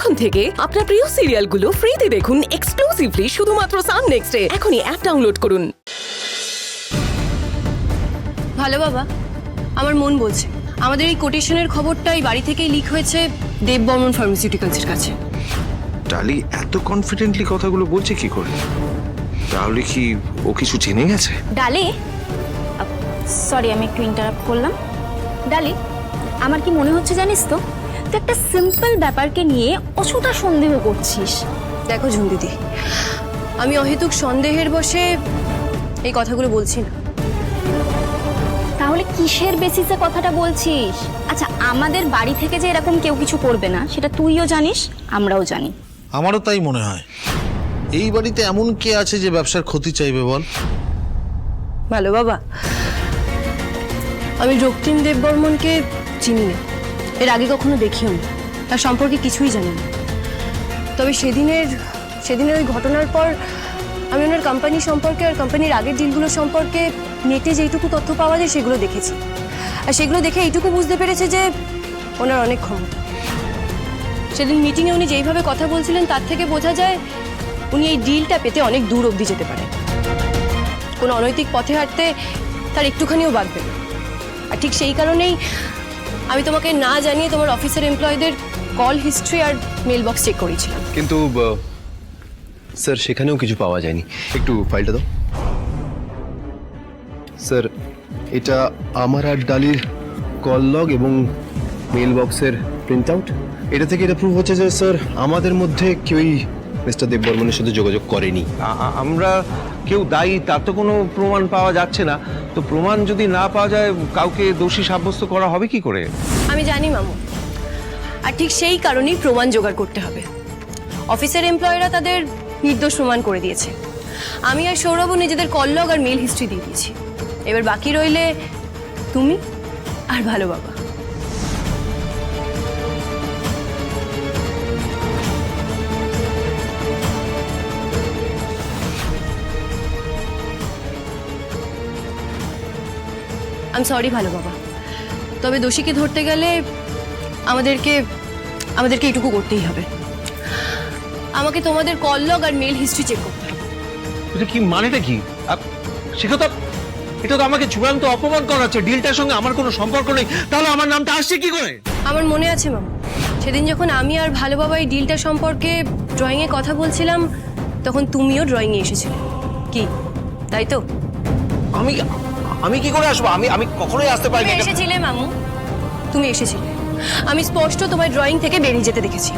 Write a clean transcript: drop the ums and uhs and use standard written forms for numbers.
এখন থেকে আপনার প্রিয় সিরিয়ালগুলো ফ্রিতে দেখুন এক্সক্লুসিভলি শুধুমাত্র সান নেক্সটে। এখনই অ্যাপ ডাউনলোড করুন। ভালো বাবা, আমার মন বলছে আমাদের এই কোটেশনের খবরটা এই বাড়ি থেকেই লিক হয়েছে দেব বর্মন ফার্মাসিউটিক্যালসের কাছে। ডালি এত কনফিডেন্টলি কথাগুলো বলছে কি করে? তাহলে কি ও কিছু জেনে গেছে? ডালি, সরি আমি একটু ইন্টারাপ্ট করলাম। ডালি, আমার কি মনে হচ্ছে জানিস তো, তুই একটা সিম্পল ব্যাপারকে নিয়ে অযথা সন্দেহ করছিস। দেখো ঝুম দিদি, আমি অহেতুক সন্দেহের বশে এই কথাগুলো বলছি না। তাহলে কিসের বেসিসে কথাটা বলছিস? আচ্ছা, আমাদের বাড়ি থেকে যে এরকম কেউ কিছু করবে না সেটা তুইও জানিস, আমরাও জানি। আমারও তাই মনে হয়। এই বাড়িতে এমন কে আছে যে ব্যবসার ক্ষতি চাইবে বল? ভালো বাবা, আমি রক্তিম দেব বর্মনকে চিনি না, এর আগে কখনো দেখিও না, তার সম্পর্কে কিছুই জানি না। তবে সেদিনের ওই ঘটনার পর আমি ওনার কোম্পানি সম্পর্কে আর কোম্পানির আগের ডিলগুলো সম্পর্কে নেটে যেটুকু তথ্য পাওয়া যায় সেগুলো দেখেছি। আর সেগুলো দেখে এইটুকু বুঝতে পেরেছে যে ওনার অনেক ক্ষমতা। সেদিন মিটিংয়ে উনি যেইভাবে কথা বলছিলেন তার থেকে বোঝা যায় উনি এই ডিলটা পেতে অনেক দূর অবধি যেতে পারেন। কোনো অনৈতিক পথে হাঁটতে তার একটুখানিও বাঁধবে না। আর ঠিক সেই কারণেই আমি তোমাকে না জানিয়ে তোমার অফিসের এমপ্লয়ীদের কল হিস্ট্রি আর মেল বক্স চেক করেছিলাম। কিন্তু স্যার সেখানেও কিছু পাওয়া যায়নি। একটু ফাইলটা দাও স্যার। এটা আমার আর ডালির কল লগ এবং মেল বক্সের প্রিন্ট আউট। এটা থেকে এটা প্রুভ হচ্ছে যে স্যার আমাদের মধ্যে কেউই মিস্টার দেব বর্মনের সাথে যোগাযোগ করেনি। আমরা কেউ দায়ী তার তো কোনো প্রমাণ পাওয়া যাচ্ছে না। তো প্রমাণ যদি না পাওয়া যায় কাউকে দোষী সাব্যস্ত করা হবে কি করে? আমি জানি মামু, আর ঠিক সেই কারণেই প্রমাণ জোগাড় করতে হবে। অফিসের এমপ্লয়িরা তাদের নির্দোষ প্রমাণ করে দিয়েছে। আমি আর সৌরভও নিজেদের কল লগ আর মেল হিস্ট্রি দিয়ে দিয়েছি। এবার বাকি রইলে তুমি আর ভালো বাবা। আমি সরি ভালো বাবা, তবে দোষীকে ধরতে গেলে আমাদেরকে এটুকু করতেই হবে। আমাকে তোমাদের কল লগ আর মেল হিস্ট্রি চেক করতে হবে। এটা কি মানেটা কি? এটা তো আমাকে চূড়ান্ত অপমান করা হচ্ছে। ডিলটার সঙ্গে আমার কোনো সম্পর্ক নেই, তাহলে আমার নামটা আসছে কি করে? আমার মনে আছে মামা, সেদিন যখন আমি আর ভালো বাবা এই ডিলটা সম্পর্কে ড্রয়িংয়ে কথা বলছিলাম তখন তুমিও ড্রয়িংয়ে এসেছিলে। কি তাই তো? আমি কি করে আসবো? আমি কখনোই আসতে পারিনি। এসেছিলে মামু, তুমি এসেছিলে। আমি স্পষ্ট তোমার ড্রয়িং থেকে বেরিয়ে যেতে দেখেছি।